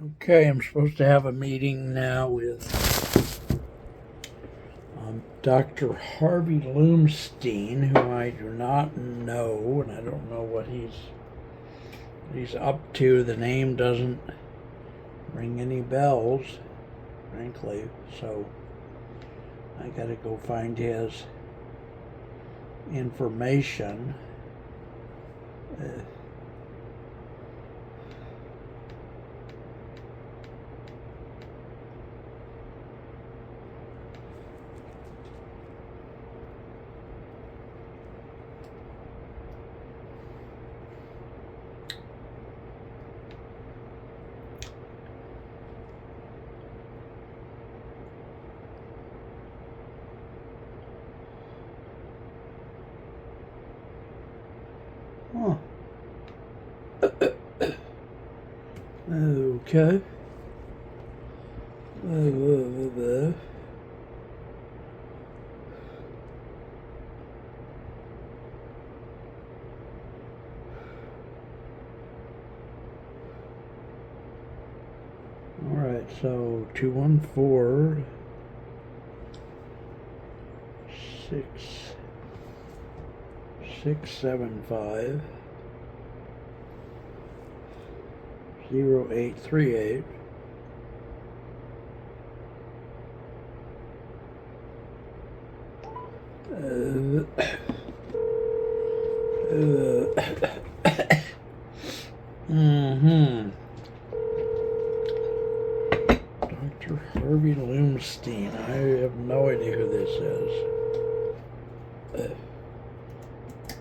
Okay, I'm supposed to have a meeting now with Dr. Harvey Loomstein, who I do not know, and I don't know what he's up to. The name doesn't ring any bells, frankly, so I gotta go find his information. Huh. Okay. Alright, so 214 675 0838. Dr. Harvey Loomstein. I have no idea who this is.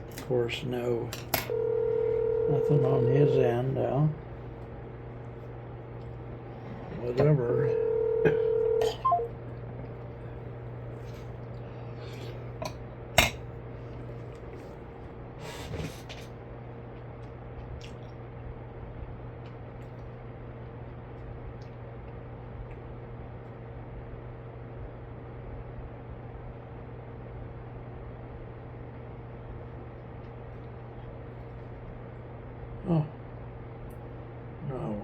Of course, nothing on his end now. Whatever. Oh. No.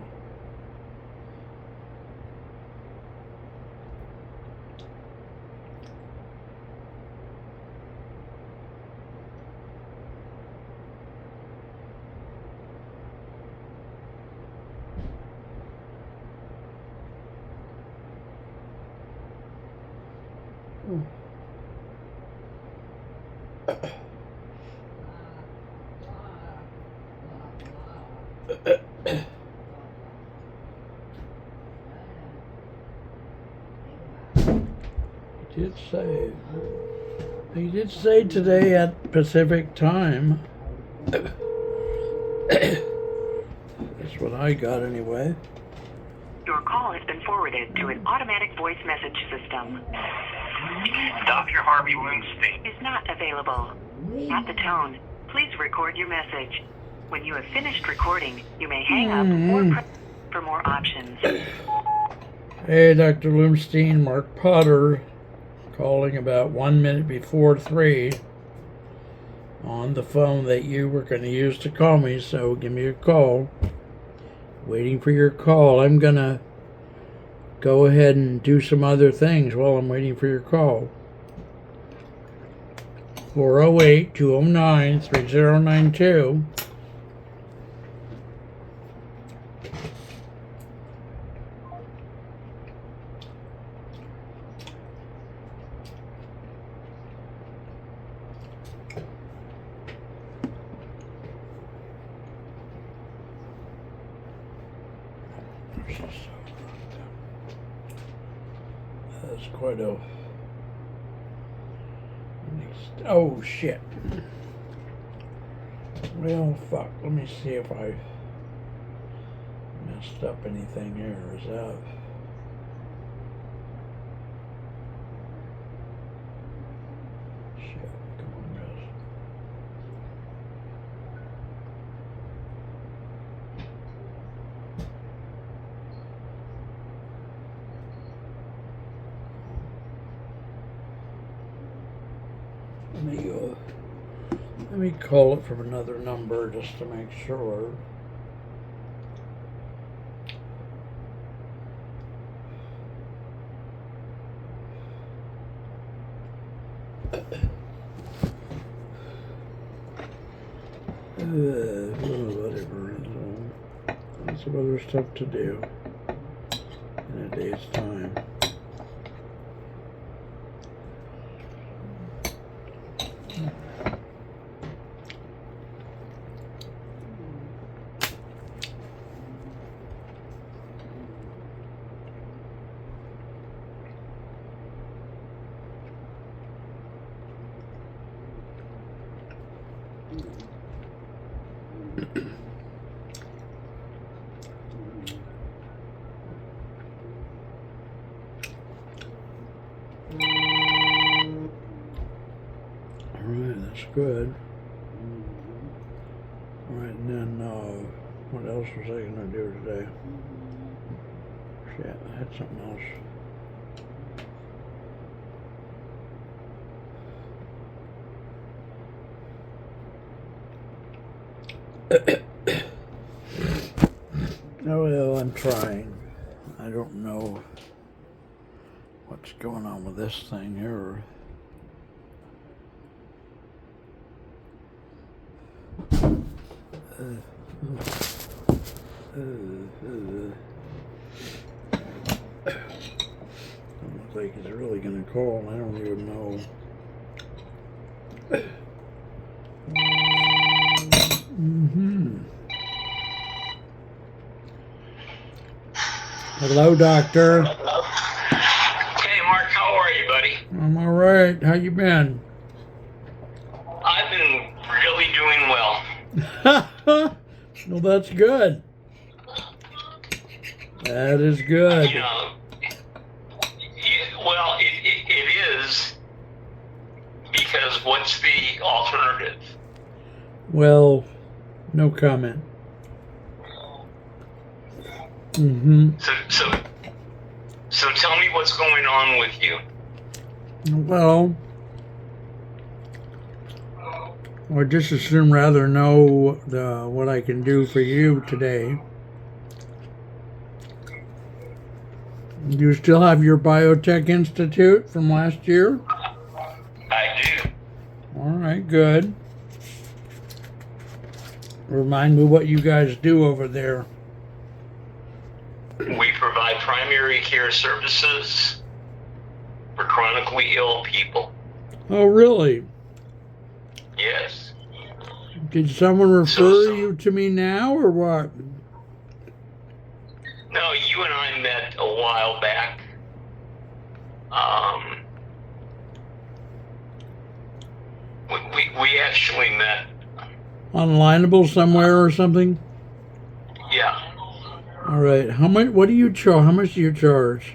He did say today at Pacific time. That's what I got anyway. Your call has been forwarded to an automatic voice message system. Dr. Harvey Loomstein Is not available. At the tone, please record your message. When you have finished recording, you may hang up or press for more options. Hey, Dr. Loomstein, Mark Potter calling about 1 minute before 3 on the phone that you were going to use to call me, so give me a call. Waiting for your call. I'm going to go ahead and do some other things while I'm waiting for your call. 408-209-3092. That's quite a... Oh, shit. Well, fuck. Let me see if I messed up anything here. Is that... Shit. Come on, guys. Let me call it from another number just to make sure. Whatever. Lots of other stuff to do in a day's time. Alright, that's good. Alright, and then what else was I going to do today? Shit, I had something else. Oh well, I'm trying. I don't know what's going on with this thing here. Doesn't look like he's really gonna call. I don't even know. Hello, doctor. Hey, Mark, how are you, buddy? I'm all right. How you been? I've been really doing well. Well, that's good. That is good. You know, well, it is, because what's the alternative? Well, no comment. So tell me what's going on with you. Well, I'd just as soon rather know what I can do for you today. Do you still have your Biotech Institute from last year? I do. All right, good. Remind me what you guys do over there. We provide primary care services for chronically ill people. Oh, really? Yes. Did someone refer you to me now, or what? No, you and I met a while back. We actually met. On Lineable somewhere or something? Yeah. All right. How much? What do you charge? How much do you charge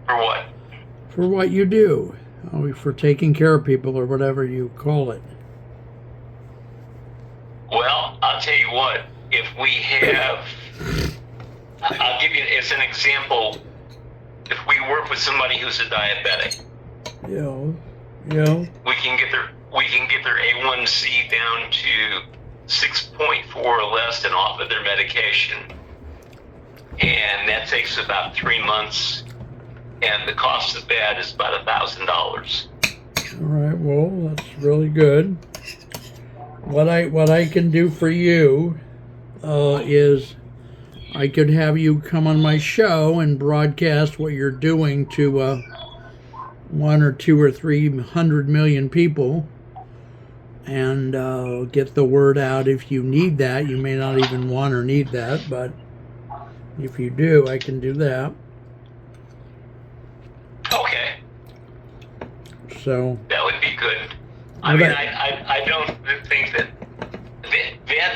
For what? for what you do? Oh, for taking care of people or whatever you call it. Well, I'll tell you what. If we have, I'll give you as an example. If we work with somebody who's a diabetic, Yeah. we can get their A1C down to 6.4 or less and off of their medication, and that takes about 3 months. And the cost of that is about $1,000. All right. Well, that's really good. What I can do for you is I could have you come on my show and broadcast what you're doing to 1 or 2 or 300 million people, and get the word out. If you need that, you may not even want or need that, but if you do, I can do that. Okay, So that would be good. I Well, mean, that- I don't think that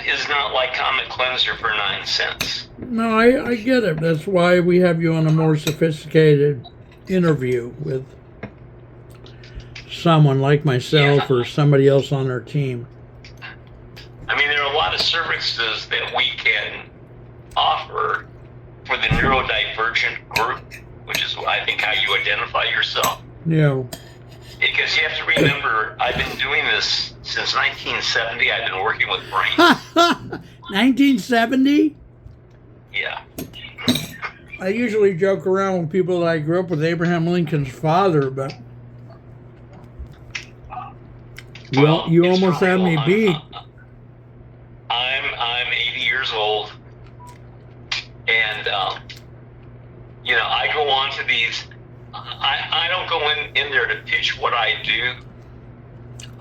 is not like Comet Cleanser for 9 cents. no, I get it. That's why we have you on a more sophisticated interview with someone like myself or somebody else on our team. I mean, there are a lot of services that we can offer for the neurodivergent group, which is, I think, how you identify yourself. Yeah. Because you have to remember, I've been doing this since 1970. I've been working with brains. 1970? Yeah. I usually joke around with people that I grew up with Abraham Lincoln's father, but Well, you it's almost for had real. me beat. I'm 80 years old, and you know, I go on to these. I don't go in there to pitch what I do.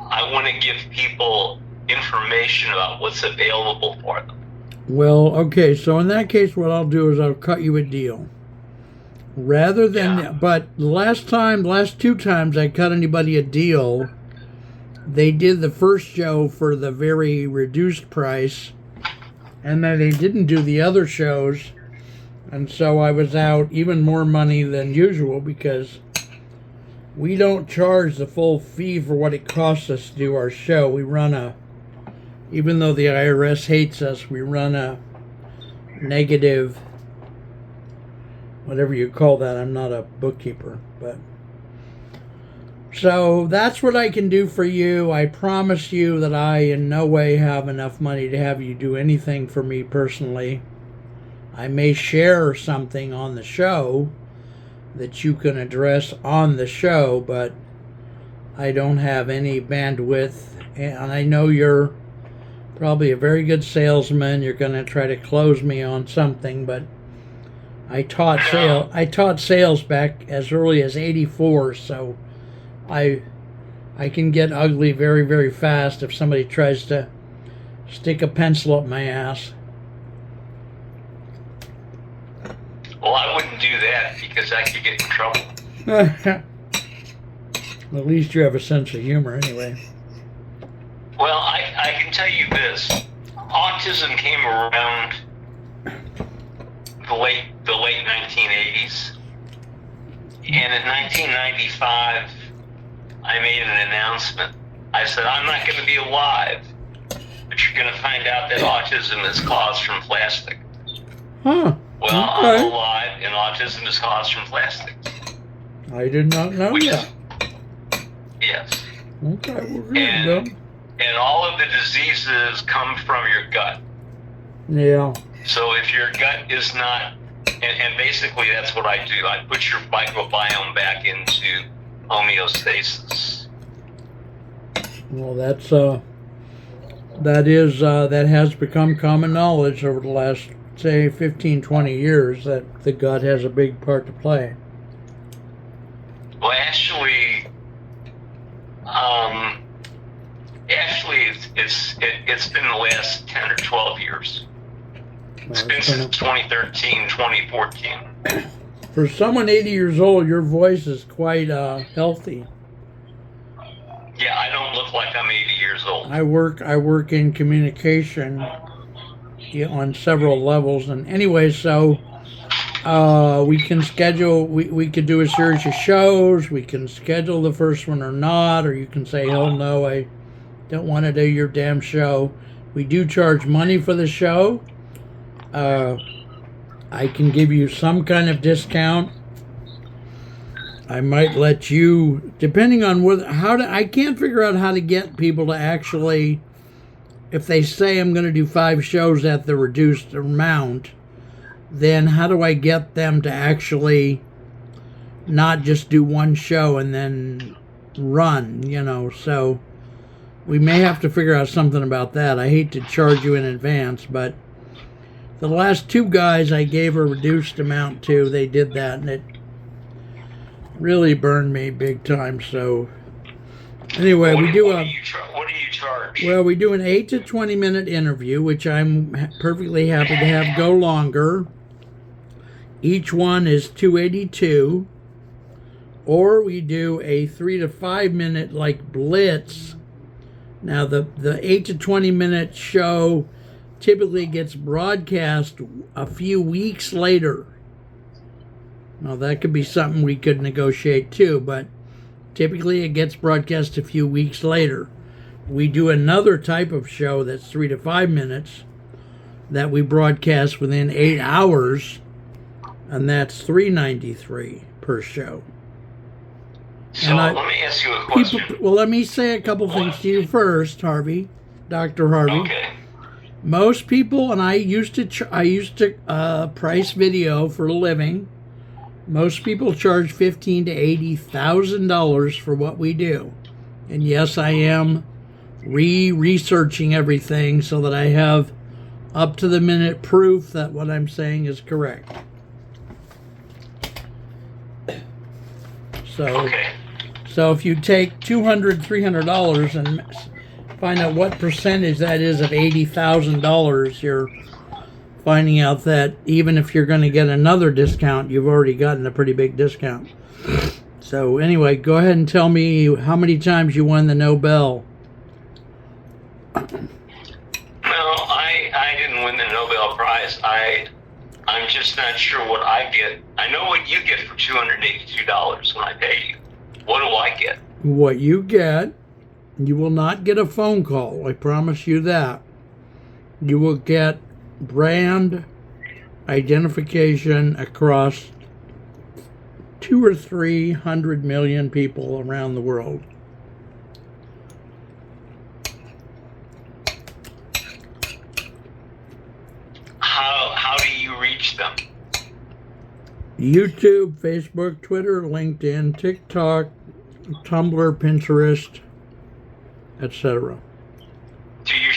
I want to give people information about what's available for them. Well, okay, so in that case, what I'll do is I'll cut you a deal. Rather than, Yeah. but last 2 times I cut anybody a deal, they did the first show for the very reduced price, and then they didn't do the other shows, and so I was out even more money than usual because we don't charge the full fee for what it costs us to do our show. We run even though the IRS hates us, we run a negative, whatever you call that. I'm not a bookkeeper, but so that's what I can do for you. I promise you that I in no way have enough money to have you do anything for me personally. I may share something on the show that you can address on the show, but I don't have any bandwidth, and I know you're probably a very good salesman. You're going to try to close me on something, but I taught sales back as early as '84, so I can get ugly very, very fast if somebody tries to stick a pencil up my ass. Well, I wouldn't do that because I could get in trouble. At least you have a sense of humor anyway. Well, I can tell you this: autism came around the late 1980s, and in 1995, I made an announcement. I said, I'm not going to be alive, but you're going to find out that autism is caused from plastic. Huh. Well, Okay. I'm alive, and autism is caused from plastic. I did not know Which that. Yes. Okay, well, good, And- Bill. And all of the diseases come from your gut. Yeah. So if your gut is not, and basically that's what I do. I put your microbiome back into homeostasis. Well, that has become common knowledge over the last, say, 15, 20 years that the gut has a big part to play. Well, actually, it's been the last 10 or 12 years. It's been since 2013, 2014. For someone 80 years old, your voice is quite healthy. Yeah, I don't look like I'm 80 years old. I work in communication on several levels, and anyway, so we can schedule. We could do a series of shows. We can schedule the first one or not, or you can say, "Hell no, I don't want to do your damn show." We do charge money for the show. I can give you some kind of discount. I might let you, depending on I can't figure out how to get people to actually, if they say I'm going to do 5 shows at the reduced amount, then how do I get them to actually not just do one show and then run, so we may have to figure out something about that. I hate to charge you in advance, but the last 2 guys I gave a reduced amount to, they did that, and it really burned me big time. So anyway, What we do do you charge? well, we do an 8 to 20 minute interview, which I'm perfectly happy to have go longer. Each one is $282, or we do a 3 to 5 minute like blitz. Now the 8 to 20 minute show typically gets broadcast a few weeks later. Now that could be something we could negotiate too, but typically it gets broadcast a few weeks later. We do another type of show that's 3 to 5 minutes that we broadcast within 8 hours, and that's $393 per show. So let me ask you a question. Well, let me say a couple things to you first, Harvey, Dr. Harvey. Okay. Most people, and I used to price video for a living. Most people charge $15,000 to $80,000 for what we do, and yes, I am researching everything so that I have up to the minute proof that what I'm saying is correct. So, Okay. so if you take $200, $300 and find out what percentage that is of $80,000, you're finding out that even if you're going to get another discount, you've already gotten a pretty big discount. So anyway, go ahead and tell me how many times you won the Nobel. No, I didn't win the Nobel Prize. I'm just not sure what I get. I know what you get for $282 when I pay you. What do I get? What you get, you will not get a phone call. I promise you that. You will get brand identification across 200 or 300 million people around the world. How do you reach them? YouTube, Facebook, Twitter, LinkedIn, TikTok, Tumblr, Pinterest, etc. Do you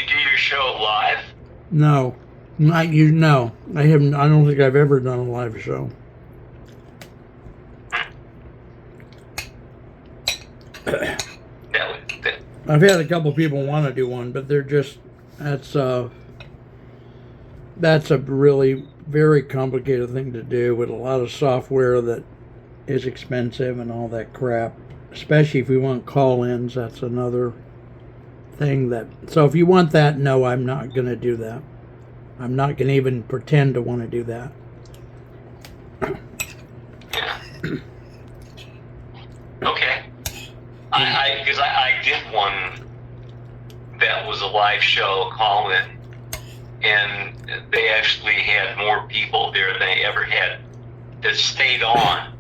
do your show live? No, not you. No, I haven't. I don't think I've ever done a live show. I've had a couple people want to do one, but they're just that's a really very complicated thing to do with a lot of software that is expensive and all that crap. Especially if we want call-ins, that's another thing that. So if you want that, no, I'm not going to do that. I'm not going to even pretend to want to do that. Okay. Because I did one that was a live show call-in, and they actually had more people there than they ever had that stayed on.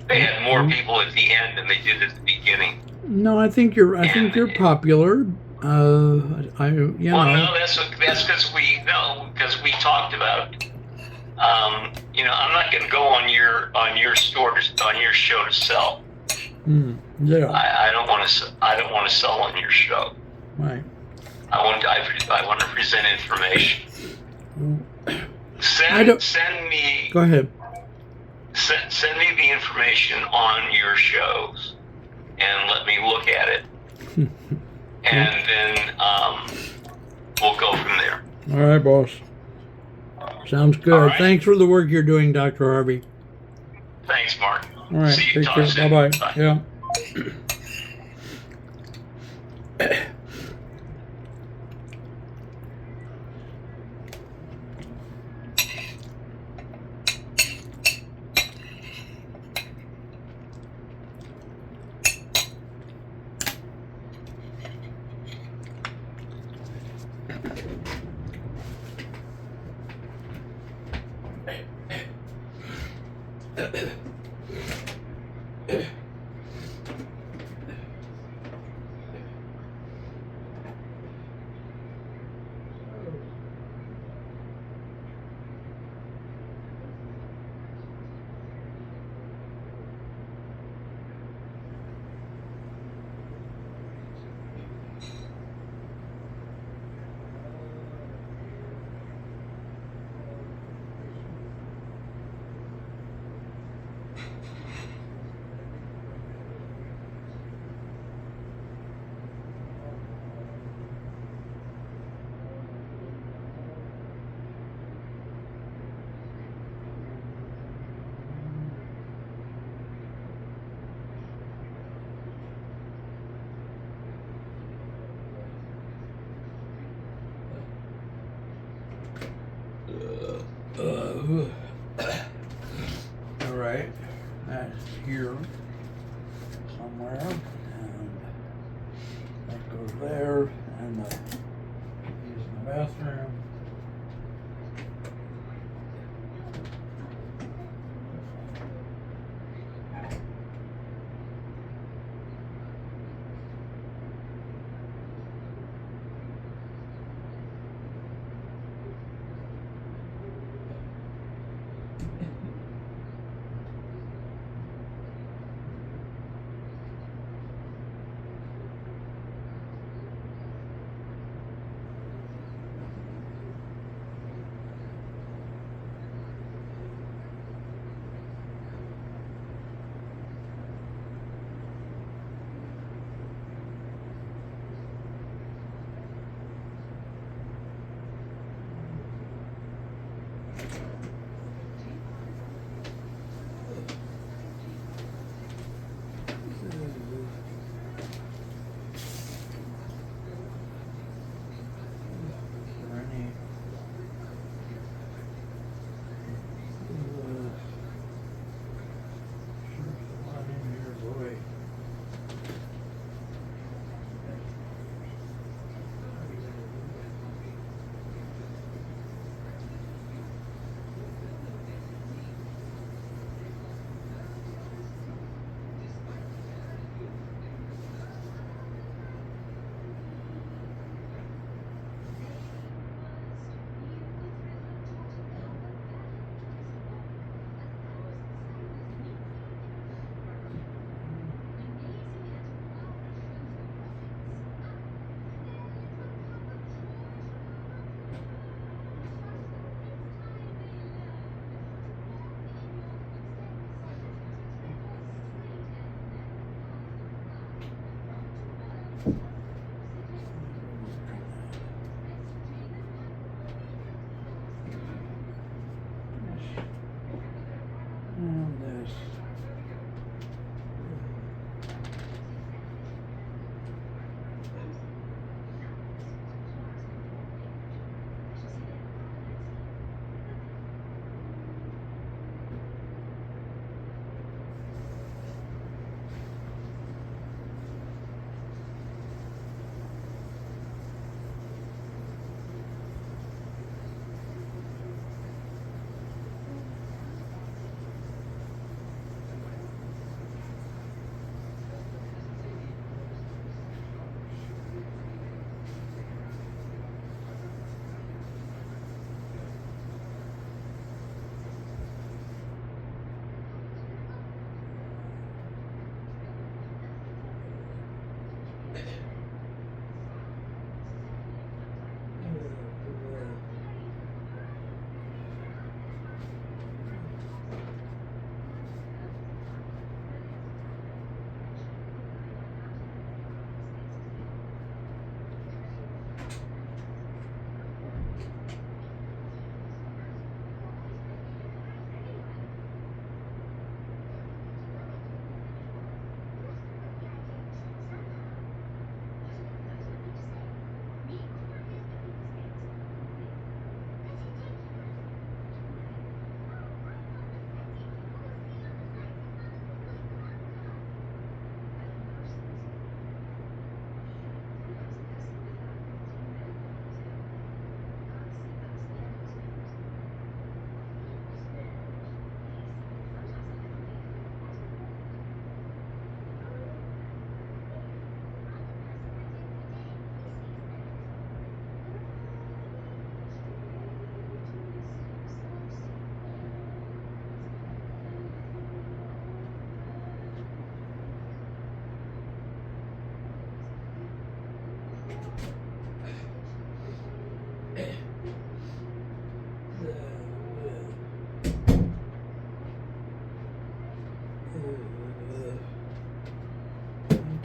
They had more people at the end than they did at the beginning. No, I think you're popular. Well, no, that's because we talked about it. I'm not going to go on your show to sell. Yeah. I don't want to sell on your show. Right. I want to present information. Send me. Go ahead. Send me the information on your shows, and let me look at it, and then we'll go from there. All right, boss. Sounds good. All right. Thanks for the work you're doing, Dr. Harvey. Thanks, Mark. All right. See you. Take care. Soon. Bye-bye. Bye. Yeah. All right, that's here somewhere, and that goes there, and using the bathroom. And this.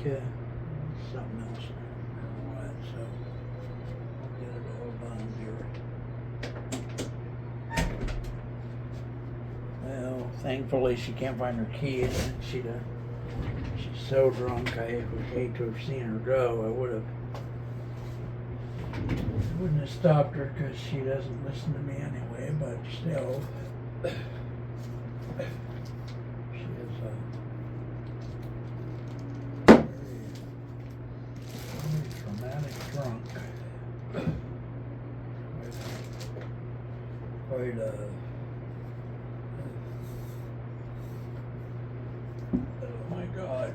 Okay, something else. I don't know what, so I'll get it all done here. Well, thankfully she can't find her key, and she's so drunk. I would hate to have seen her go. I wouldn't have stopped her because she doesn't listen to me anyway. But still, she is very traumatic drunk. Quite oh my God.